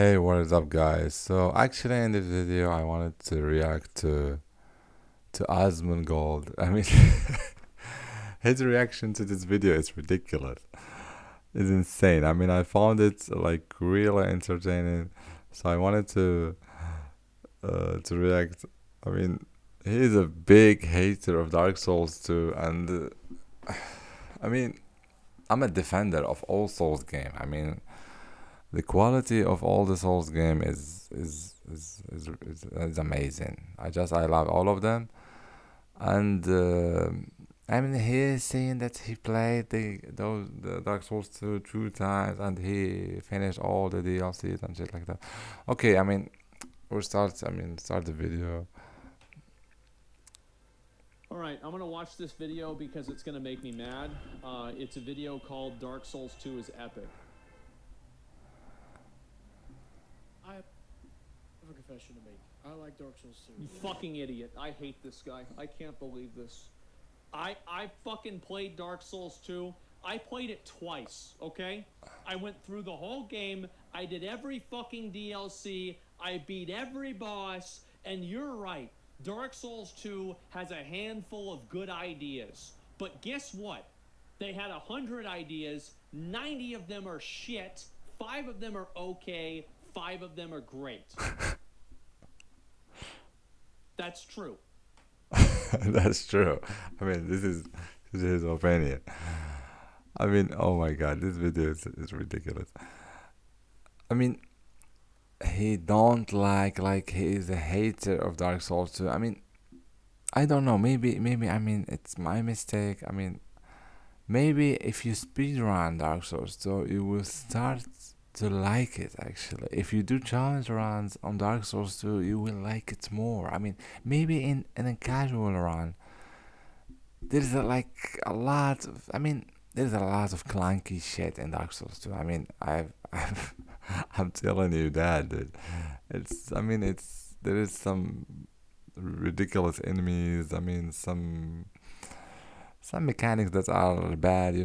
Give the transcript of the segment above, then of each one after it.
Hey, what is up, guys? So actually, in this video, I wanted to react to Asmongold. I mean, his reaction to this video is ridiculous. It's insane. I mean, I found it like really entertaining, so I wanted to react. I mean, he's a big hater of Dark Souls too, and I mean, I'm a defender of all Souls game. I mean, the quality of all the Souls game is amazing. I love all of them, and I mean he is saying that he played the Dark Souls 2 times and he finished all the DLCs and shit like that. Okay, I mean start the video. Alright, I'm gonna watch this video because it's gonna make me mad. It's a video called Dark Souls 2 is Epic. I have a confession to make. I like Dark Souls 2. You fucking idiot. I hate this guy. I can't believe this. I fucking played Dark Souls 2. I played it twice, okay? I went through the whole game. I did every fucking DLC. I beat every boss. And you're right. Dark Souls 2 has a handful of good ideas. But guess what? They had 100 ideas. 90 of them are shit. 5 of them are okay. 5 of them are great. That's true. That's true. I mean, this is his opinion. I mean, oh my god, this video is ridiculous. I mean, he don't like he is a hater of Dark Souls 2. I mean, I don't know. Maybe I mean it's my mistake. I mean, maybe if you speedrun Dark Souls 2, you will start to like it. Actually, if you do challenge runs on Dark Souls 2, you will like it more. I mean, maybe in a casual run, there's like a lot of. I mean, there's a lot of clunky shit in Dark Souls 2. I mean, I've I'm telling you that, dude. I mean, there is some ridiculous enemies. I mean, some mechanics that are bad.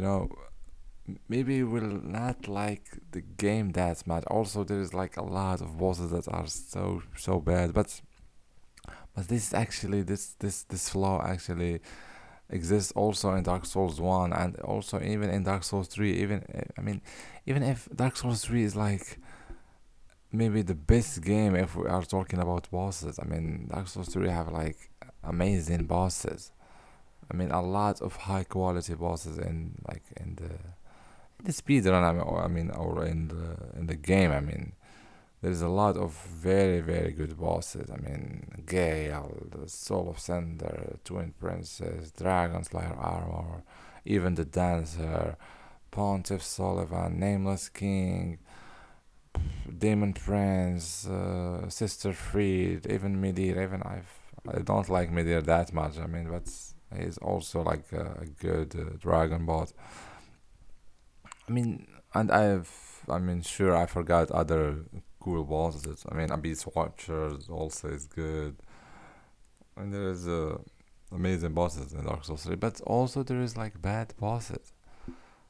Maybe you will not like the game that much. Also, there is like a lot of bosses that are so bad. But this flaw actually exists also in Dark Souls 1 and also even in Dark Souls 3. I mean, even if Dark Souls 3 is like maybe the best game if we are talking about bosses. I mean, Dark Souls 3 have like amazing bosses. I mean, a lot of high quality bosses in the speedrun. Or in the game. I mean, there's a lot of very very good bosses. I mean, Gale, the Soul of Cinder, Twin Princess, Dragon Slayer Armor, even the Dancer, Pontiff Sullivan, Nameless King, Demon Prince, Sister Freed, even Midir. I don't like Midir that much. I mean, but he's also like a good dragon bot. I mean, and sure, I forgot other cool bosses. I mean, Abyss Watchers also is good. And there is amazing bosses in Dark Souls 3, but also there is like bad bosses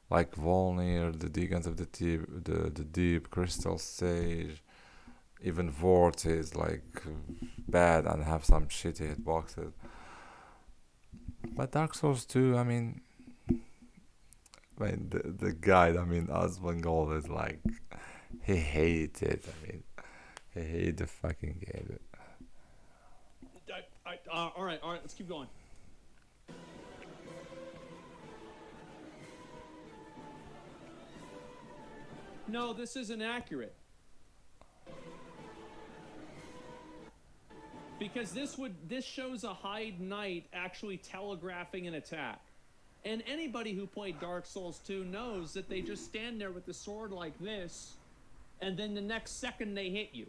like Volnir, the Deacons of the Deep, Crystal Sage, even Vort is like bad and have some shitty hitboxes. But Dark Souls 2, the guy, Asmongold is like, he hates it. I mean, he hates the fucking game. Alright, let's keep going. No, this isn't accurate. Because this shows a Hyde Knight actually telegraphing an attack. And anybody who played Dark Souls 2 knows that they just stand there with the sword like this, and then the next second they hit you.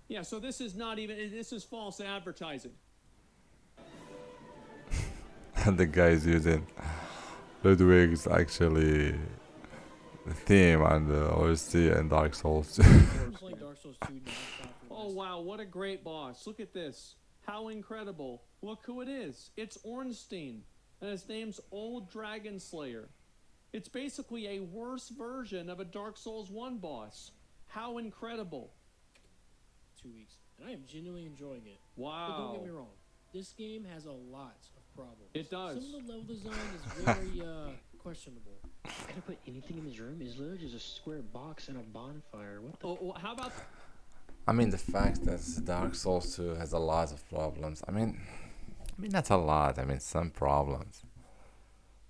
Yeah, so this is false advertising. And the guy is using Ludwig's actually the theme and the OST and Dark Souls. Just like Dark Souls 2 nonstop. Oh wow, what a great boss. Look at this. How incredible. Look who it is. It's Ornstein. And his name's Old Dragon Slayer. It's basically a worse version of a Dark Souls 1 boss. How incredible. 2 weeks, and I am genuinely enjoying it. But Wow. don't get me wrong, this game has a lot of problems. It does. Some of the level design is very questionable. I could put anything in this room. It's literally just a square box and a bonfire. What the? Oh, how about I mean, the fact that Dark Souls 2 has a lot of problems. I mean not a lot. I mean some problems,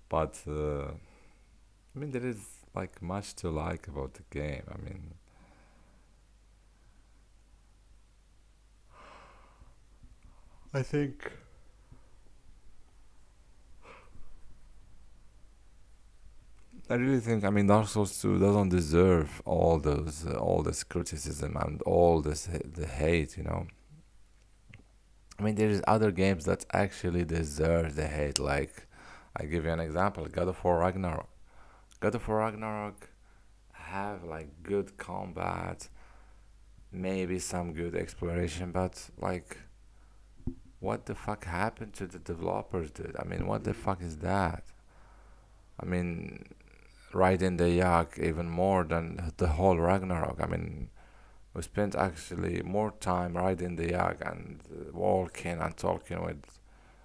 but I mean there is like much to like about the game. I mean, I think I really think I mean Dark Souls 2 doesn't deserve all this criticism and all the hate. You know, I mean there is other games that actually deserve the hate. Like I give you an example, God of War Ragnarok. God of War Ragnarok have like good combat, maybe some good exploration, but like what the fuck happened to the developers, dude? I mean, what the fuck is that? I mean, riding the yak even more than the whole Ragnarok. I mean, we spent actually more time riding the yak and walking and talking with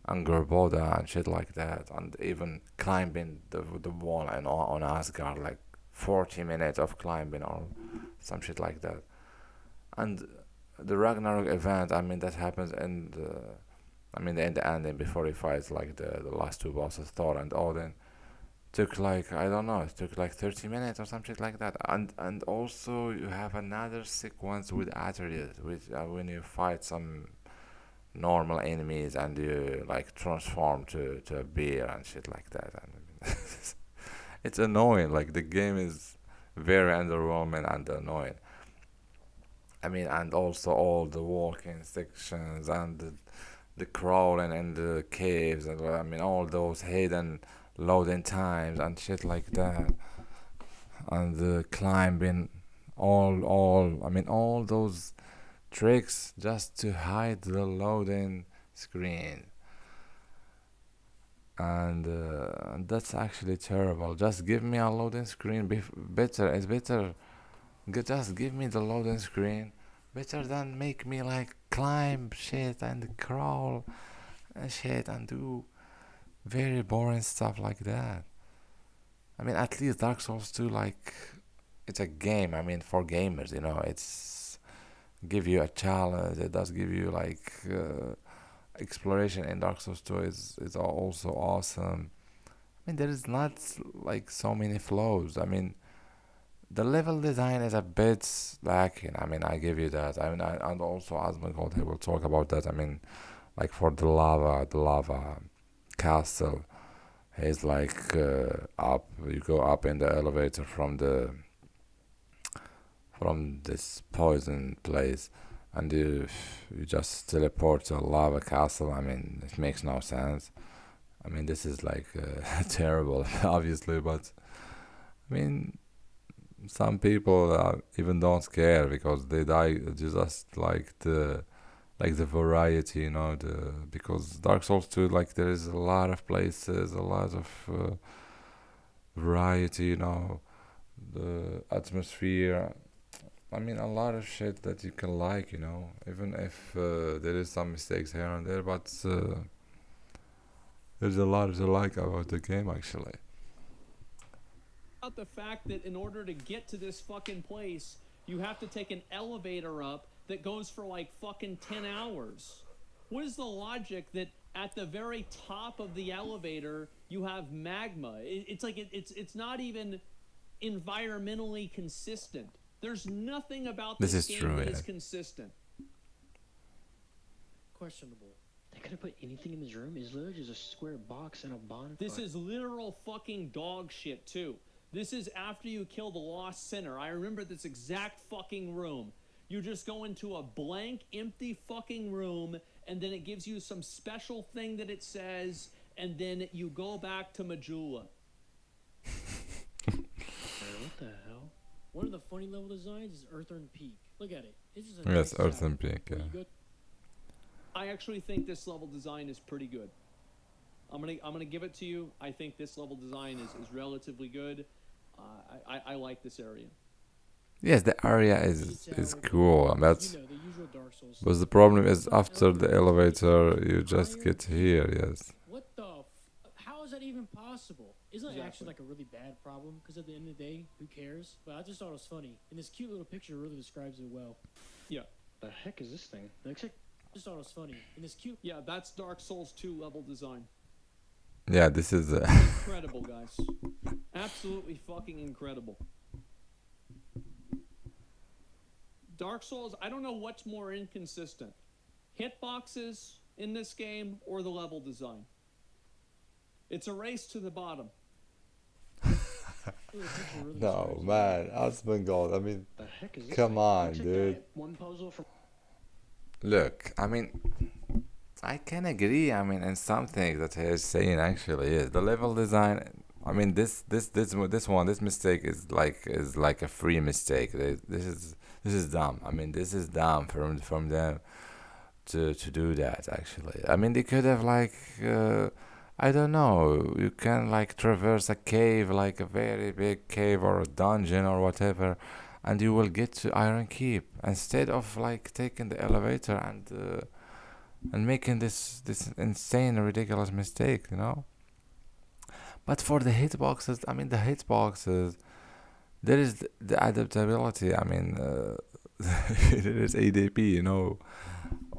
Angerboda and shit like that, and even climbing the wall and on Asgard, like 40 minutes of climbing or some shit like that. And the Ragnarok event, I mean, that happens in the ending before he fights like the last two bosses, Thor and Odin. Took like I don't know, it took like 30 minutes or something like that. And also you have another sequence with Atreus, which when you fight some normal enemies and you like transform to a bear and shit like that. And it's annoying. Like the game is very underwhelming and annoying. I mean, and also all the walking sections and the crawling in the caves and I mean all those hidden loading times and shit like that, and the climbing, all I mean all those tricks just to hide the loading screen, and that's actually terrible. Just give me a loading screen. Better, it's better. Just give me the loading screen. Better than make me like climb shit and crawl and shit and do very boring stuff like that. I mean, at least Dark Souls 2, like, it's a game. I mean, for gamers, you know, it's give you a challenge. It does give you like exploration in Dark Souls 2 is also awesome. I mean, there is not like so many flaws. I mean, the level design is a bit lacking. I mean, I give you that. I mean, and also Asmongold, he will talk about that. I mean, like for the lava castle, he's like up. You go up in the elevator from this poison place, and you just teleport to a lava castle. I mean, it makes no sense. I mean, this is like terrible, obviously, but I mean, some people even don't care because they die just like the variety, you know, the because Dark Souls 2, like there is a lot of places, a lot of variety, you know, the atmosphere. I mean, a lot of shit that you can like, you know, even if there is some mistakes here and there, but there's a lot to like about the game actually. the fact that in order to get to this fucking place, you have to take an elevator up that goes for like fucking 10 hours? What is the logic that at the very top of the elevator you have magma? It's like it's not even environmentally consistent. There's nothing about This this is game true, that yeah. is consistent. Questionable. They could have put anything in this room. It's literally just a square box and a bonfire. This is literal fucking dog shit too. This is after you kill the lost sinner. I remember this exact fucking room. You just go into a blank, empty fucking room, and then it gives you some special thing that it says, and then you go back to Majula. What the hell? One of the funny level designs is Earthen Peak. Look at it. It's just a Yes, nice Earthen tower. Peak, yeah. You go I actually think this level design is pretty good. I'm gonna give it to you. I think this level design is relatively good. I like this area. Yes, the area It's is our cool, because but the usual Dark Souls but the stuff. problem is But after the elevator, you just Iron get Peak. here. Yes. What the? How is that even possible? Isn't it actually Exactly. like a really bad problem? Because at the end of the day, who cares? But I just thought it was funny, and this cute little picture really describes it well. Yeah. The heck is this thing? Looks like Just thought it was funny, and this cute. Yeah, that's Dark Souls 2 level design. Yeah, this is. Incredible, guys. Absolutely fucking incredible. Dark Souls, I don't know what's more inconsistent. Hitboxes in this game or the level design. It's a race to the bottom. Little picture really No, describes it man, well. Asmongold. I mean, the heck is this come thing? on, Looks like dude. that one puzzle from Look, I mean, I can agree. I mean, in some things that he is saying actually is the level design. I mean, this mistake is like a free mistake. This is dumb. I mean, this is dumb from them to do that. Actually, I mean, they could have like. I don't know. You can like traverse a cave, like a very big cave or a dungeon or whatever, and you will get to Iron Keep instead of like taking the elevator and making this insane ridiculous mistake, you know. But for the hitboxes, I mean the hitboxes, there is the adaptability. I mean, there is ADP, you know,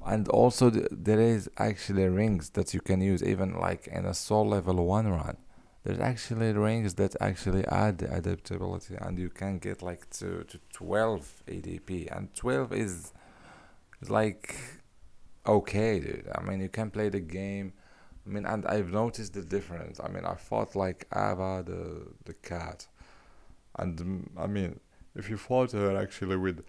and also there is actually rings that you can use even like in a soul level one run. There's actually rings that actually add the adaptability, and you can get like to 12 ADP, and 12 is like okay, dude. I mean, you can play the game. I mean, and I've noticed the difference. I mean, I fought like Ava, the cat, and I mean, if you fought her actually with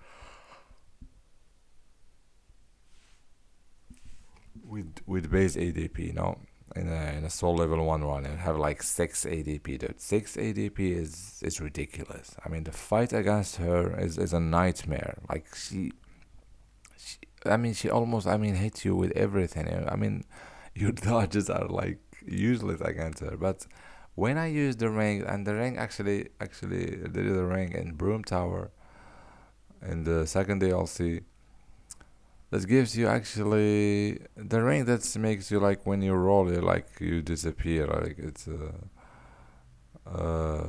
base ADP, you know, in a soul level one run, and have like six ADP. Dude, six ADP is ridiculous. I mean, the fight against her is a nightmare. Like she I mean, she almost, I mean, hit you with everything. I mean, your dodges are like useless against her. But when I use the ring, and the ring actually, there is a ring in Broom Tower in the second DLC that gives you actually the ring that makes you like when you roll, you like you disappear. Like it's uh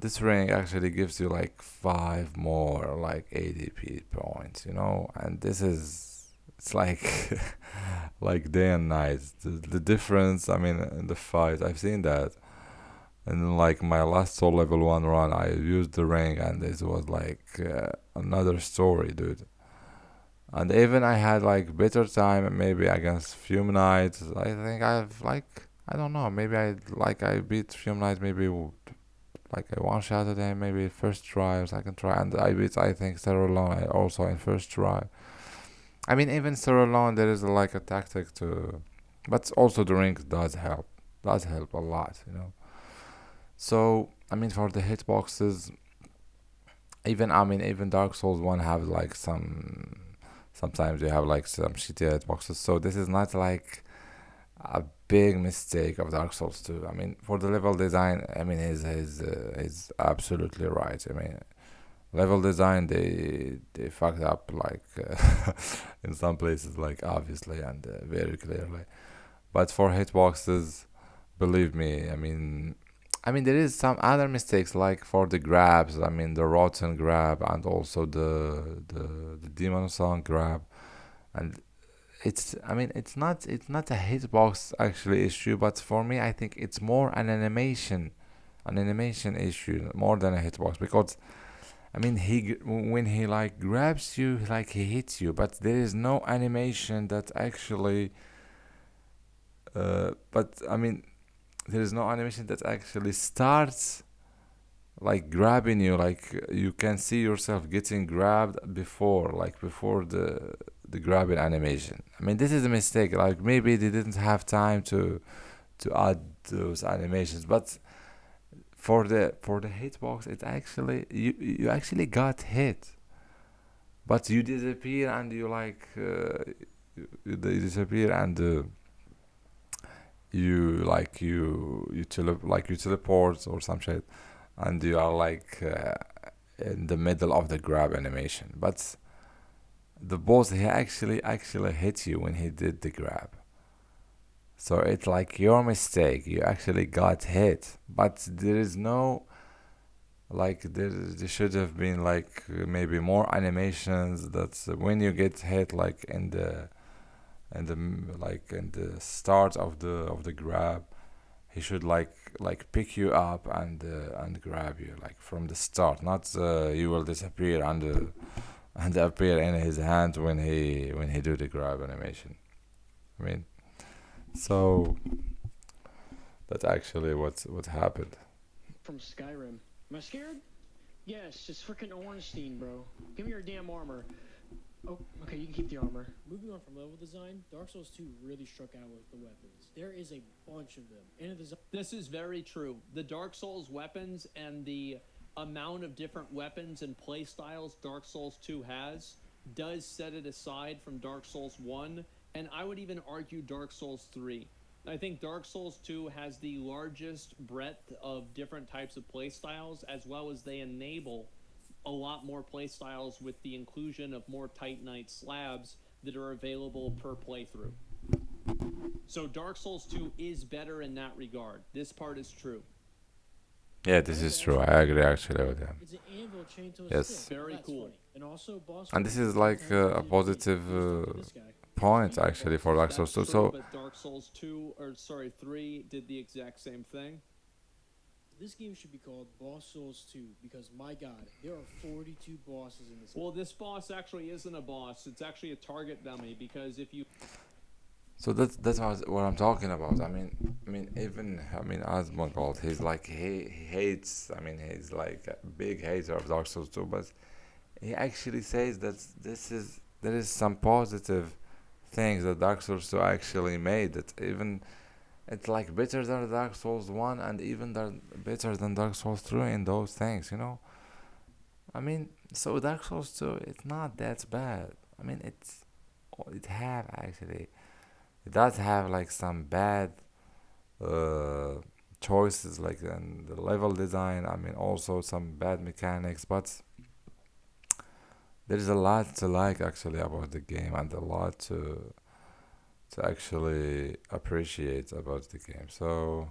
this ring actually gives you like five more like ADP points, you know, and this is it's like like day and night. The difference, I mean, in the fight, I've seen that. And like my last soul level one run, I used the ring, and this was like another story, dude. And even I had like better time maybe against Fume Knight. I think I've like I don't know, maybe I beat Fume Knight maybe like I one shot at him maybe first try or second try, and I beat I think Cerulon also in first try. I mean even Cerulon there is like a tactic to, but also the ring does help a lot, you know. So I mean for the hitboxes, even I mean even Dark Souls one have like sometimes you have like some shitty hitboxes. So this is not like a big mistake of Dark Souls 2. I mean, for the level design, I mean, he's absolutely right. I mean, level design they fucked up like in some places, like obviously and very clearly. But for hitboxes, believe me, I mean there is some other mistakes like for the grabs. I mean the rotten grab and also the demon song grab, and it's I mean it's not a hitbox actually issue, but for me I think it's more an animation issue more than a hitbox, because I mean when he like grabs you like he hits you, but there is no animation that actually but I mean there is no animation that actually starts like grabbing you, like you can see yourself getting grabbed before like before the grabbing animation. I mean this is a mistake, like maybe they didn't have time to add those animations, but for the hitbox it actually you actually got hit, but you disappear and you like you disappear, and you teleport or some shit, and you are like in the middle of the grab animation. But the boss, he actually hit you when he did the grab. So it's like your mistake. You actually got hit, but there is no like there should have been like maybe more animations that when you get hit like like in the start of the grab, he should like pick you up and grab you like from the start, not you will disappear and appear in his hand when he do the grab animation. I mean, so that's actually what happened. From Skyrim. Am I scared? Yes, it's freaking Ornstein, bro. Give me your damn armor. Oh, okay, you can keep the armor. Moving on from level design, Dark Souls 2 really struck out with the weapons. There is a bunch of them. And the design. This is very true. The Dark Souls weapons and the amount of different weapons and play styles Dark Souls 2 has does set it aside from Dark Souls 1, and I would even argue Dark Souls 3. I think Dark Souls 2 has the largest breadth of different types of play styles, as well as they enable a lot more play styles with the inclusion of more Titanite slabs that are available per playthrough. So Dark Souls 2 is better in that regard. This part is true. Yeah, this is true. I agree actually with him. It's an anvil chained to a Yes. stick. Very That's cool. funny. And also, boss And this fights is like sometimes a easy to positive beat. You just talk to this guy. point actually for Dark Souls That's 2. true, So but Dark Souls 2, or sorry, 3 did the exact same thing. This game should be called Boss Souls 2 because, my god, there are 42 bosses in this game. Well, this boss actually isn't a boss. It's actually a target dummy, because if you so that's what I'm talking about. I mean Asmongold, he's like he hates. I mean, he's like a big hater of Dark Souls 2, but he actually says that there is some positive things that Dark Souls 2 actually made. That even it's like better than Dark Souls 1 and even better than Dark Souls 3 in those things. I mean, so Dark Souls 2, it's not that bad. I mean, it have actually it does have like some bad uh, choices like in the level design. I mean, also some bad mechanics, but there's a lot to like actually about the game and a lot to actually appreciate about the game. So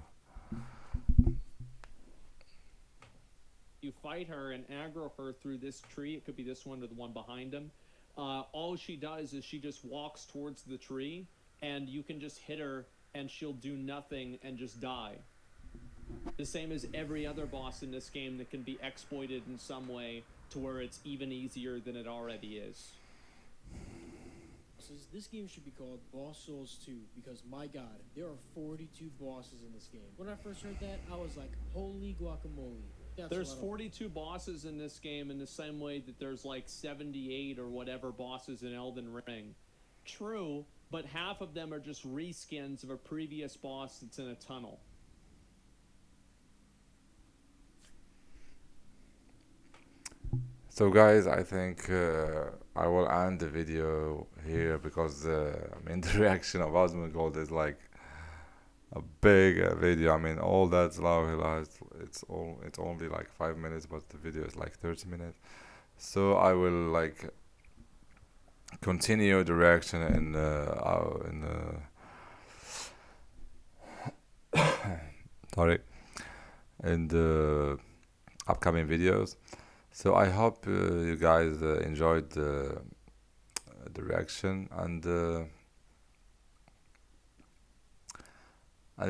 fight her and aggro her through this tree, it could be this one or the one behind him. All she does is she just walks towards the tree, and you can just hit her, and she'll do nothing and just die. The same as every other boss in this game that can be exploited in some way to where it's even easier than it already is. This game should be called Boss Souls 2 because, my god, there are 42 bosses in this game. When I first heard that, I was like, holy guacamole. There's 42 bosses in this game in the same way that there's like 78 or whatever bosses in Elden Ring. True, but half of them are just reskins of a previous boss that's in a tunnel. So guys, I think I will end the video here because the reaction of Asmongold is like a big video. I mean, all that love he has, it's only like 5 minutes, but the video is like 30 minutes. So I will like continue the reaction sorry, in the upcoming videos. So I hope you guys enjoyed the reaction and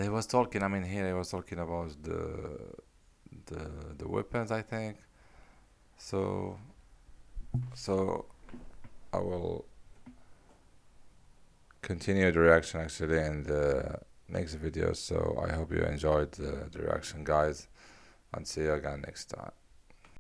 he was talking. I mean, here he was talking about the weapons. I think so. So I will continue the reaction actually in the next video. So I hope you enjoyed the reaction, guys, and see you again next time.